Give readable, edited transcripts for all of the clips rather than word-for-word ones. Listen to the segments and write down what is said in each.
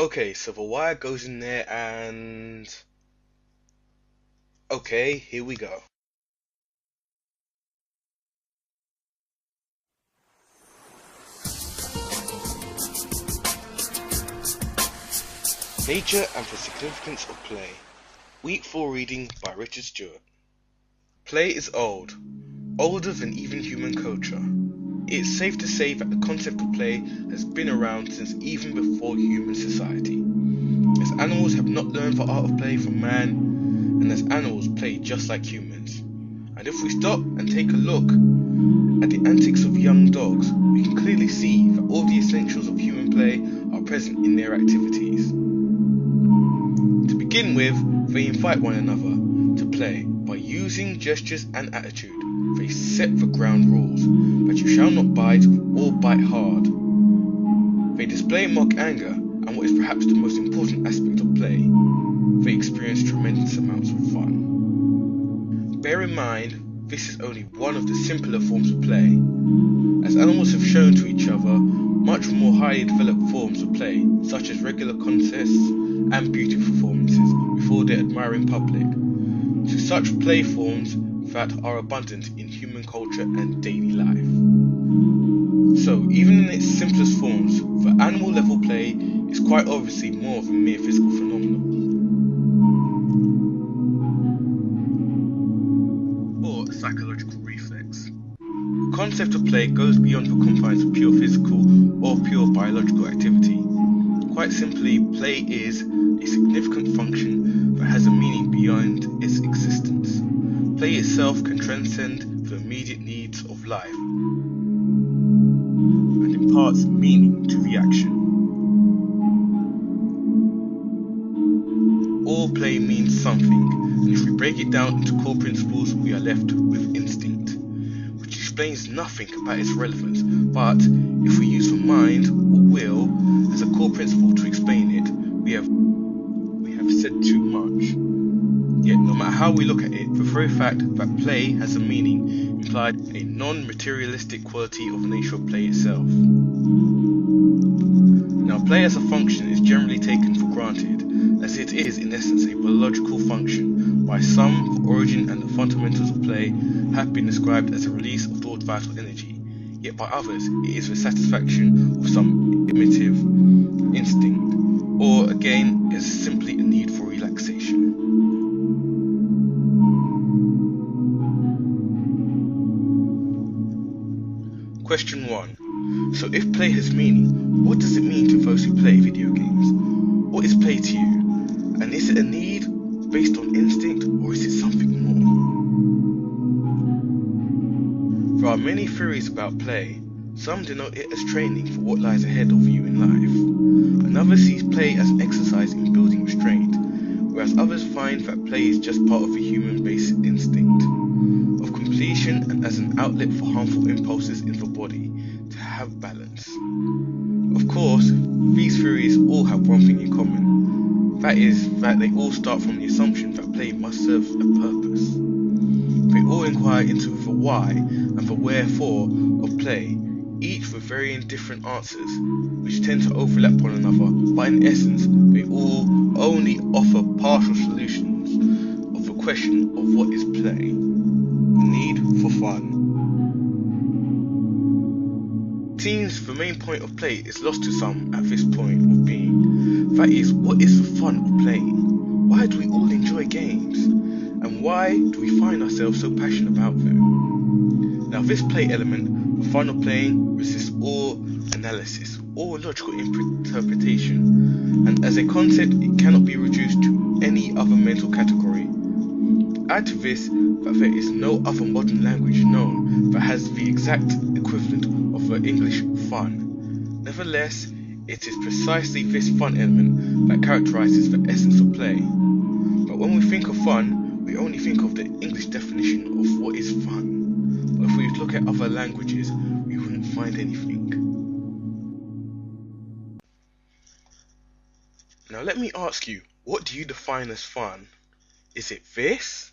Okay, so the wire goes in there and... Okay, here we go. Nature and the Significance of Play. Week 4 reading by Richard Stewart. Play is old, older than even human culture. It is safe to say that the concept of play has been around since even before human society. As animals have not learned the art of play from man, and as animals play just like humans. And if we stop and take a look at the antics of young dogs, we can clearly see that all the essentials of human play are present in their activities. To begin with, they invite one another to play by using gestures and attitude. They set the ground rules that you shall not bite or bite hard. They display mock anger, and what is perhaps the most important aspect of play, they experience tremendous amounts of fun. Bear in mind, this is only one of the simpler forms of play, as animals have shown to each other much more highly developed forms of play, such as regular contests and beauty performances before their admiring public, to such play forms that are abundant in human culture and daily life. So, even in its simplest forms, the animal level play is quite obviously more of a mere physical phenomenon, or a psychological reflex. The concept of play goes beyond the confines of pure physical or pure biological activity. Quite simply, play is a significant function that has a meaning beyond its existence. Play itself can transcend the immediate needs of life and imparts meaning to the action. All play means something, and if we break it down into core principles, we are left with instinct, which explains nothing about its relevance, but if we use the mind or will as a core principle to explain it, we have said too much. Yet no matter how we look at it, the very fact that play has a meaning implies a non-materialistic quality of the nature of play itself. Now, play as a function is generally taken for granted, as it is in essence a biological function. By some, the origin and the fundamentals of play have been described as a release of stored vital energy, yet by others it is the satisfaction of some primitive instinct, or again is simply a need for relaxation. Question 1. So if play has meaning, what does it mean to those who play video games? What is play to you? And is it a need based on instinct, or is it something more? There are many theories about play. Some denote it as training for what lies ahead of you in life. Another sees play as an exercise in building restraint, whereas others find that play is just part of the human basic instinct of completion and as an outlet for harmful impulses in the body to have balance. Of course, these theories all have one thing in common. That is, that they all start from the assumption that play must serve a purpose. They all inquire into the why and the wherefore of play, each with varying different answers, which tend to overlap one another, but in essence, they all only offer partial solutions of the question of what is play. The need for fun. It seems the main point of play is lost to some at this point of being. That is, what is the fun of playing? Why do we all enjoy games? And why do we find ourselves so passionate about them? Now this play element, the fun of playing, resists all analysis, all logical interpretation, and as a concept it cannot be reduced to any other mental category. Add to this that there is no other modern language known that has the exact equivalent of the English fun. Nevertheless, it is precisely this fun element that characterizes the essence of play. But when we think of fun, we only think of the English definition of what is fun. But if we look at other languages, we wouldn't find anything. Now let me ask you, what do you define as fun? Is it this?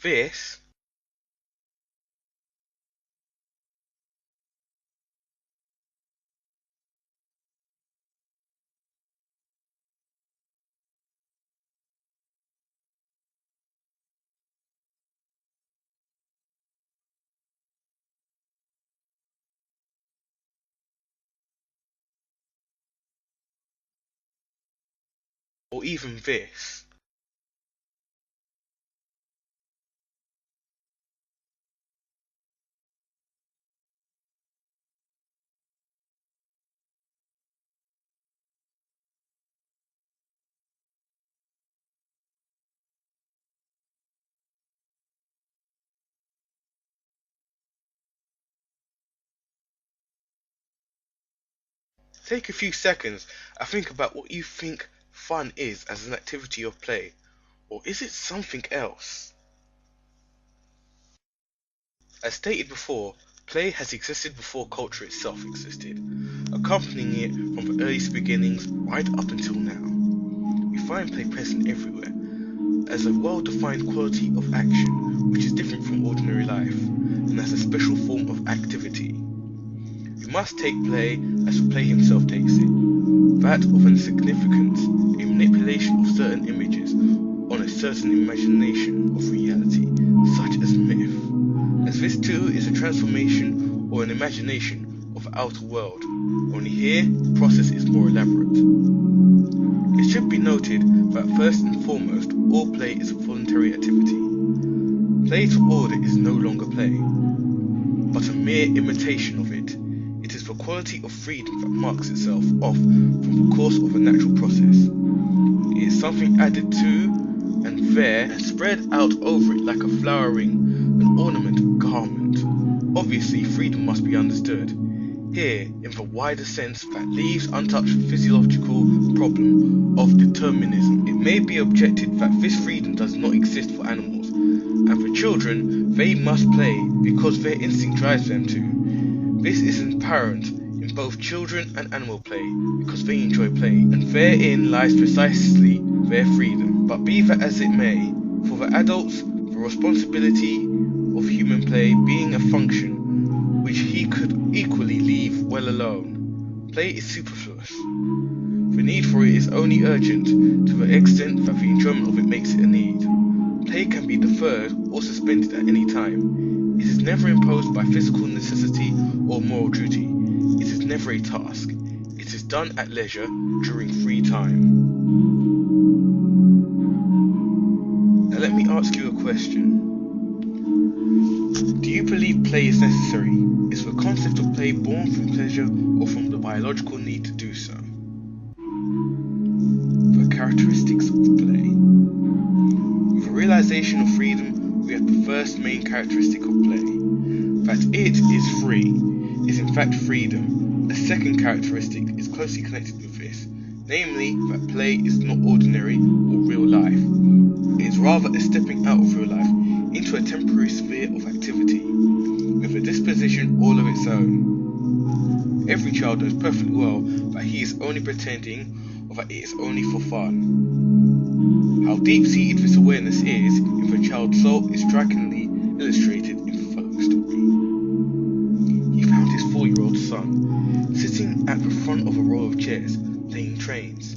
This or even this. Take a few seconds and think about what you think fun is as an activity of play, or is it something else? As stated before, play has existed before culture itself existed, accompanying it from the earliest beginnings right up until now. We find play present everywhere, as a well-defined quality of action which is different from ordinary life, and as a special form of activity. We must take play as the play himself takes it, that of insignificance, a manipulation of certain images on a certain imagination of reality, such as myth, as this too is a transformation or an imagination of the outer world, only here the process is more elaborate. It should be noted that first and foremost, all play is a voluntary activity. Play to order is no longer play, but a mere imitation of it. It is the quality of freedom that marks itself off from the course of a natural process. It is something added to and there and spread out over it like a flowering, an ornament, garment. Obviously, freedom must be understood here in the wider sense that leaves untouched the physiological problem of determinism. It may be objected that this freedom does not exist for animals, and for children they must play because their instinct drives them to. This is apparent in both children and animal play because they enjoy play, and therein lies precisely their freedom. But be that as it may, for the adults, the responsibility of human play being a function which he could equally leave well alone, play is superfluous. The need for it is only urgent to the extent that the enjoyment of it makes it a need. Play can be deferred or suspended at any time. It is never imposed by physical necessity or moral duty. It is never a task. It is done at leisure during free time. Now let me ask you a question. Do you believe play is necessary? Is the concept of play born from pleasure or from the biological need to do so? The characteristics of play. With the realization of freedom, we have the first main characteristic of play. That it is free is in fact freedom. A second characteristic is closely connected with this, namely that play is not ordinary or real life. It is rather a stepping out of real life into a temporary sphere of activity, with a disposition all of its own. Every child knows perfectly well that he is only pretending or that it is only for fun. How deep-seated this awareness is in the child's soul is strikingly illustrated in the following story. He found his 4-year-old son sitting at the front of a row of chairs playing trains.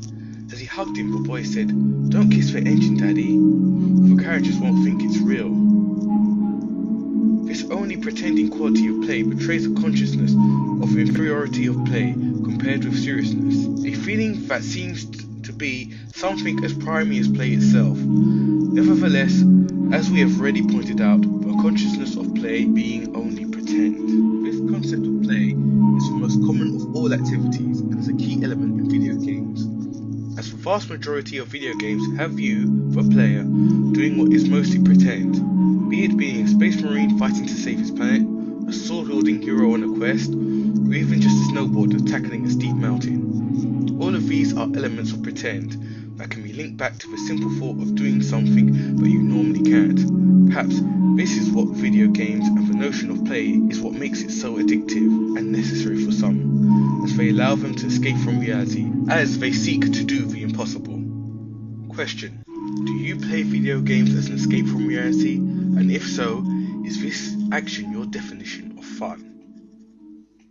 As he hugged him, the boy said, "Don't kiss the engine, Daddy. The carriages won't think it's real." This only pretending quality of play betrays a consciousness of the inferiority of play compared with seriousness, a feeling that seems to be something as primary as play itself. Nevertheless, as we have already pointed out, the consciousness of play being only pretend. This concept of play is the most common of all activities and is a key element in video games, as the vast majority of video games have you, the player, doing what is mostly pretend, be it being a space marine fighting to save his planet, a sword-wielding hero on a quest, or even just a snowboarder tackling a steep mountain. All of these are elements of pretend that can be linked back to the simple thought of doing something but you normally can't. Perhaps this is what video games and the notion of play is what makes it so addictive and necessary for some, as they allow them to escape from reality, as they seek to do the impossible. Question: do you play video games as an escape from reality? And if so, is this action your definition of fun?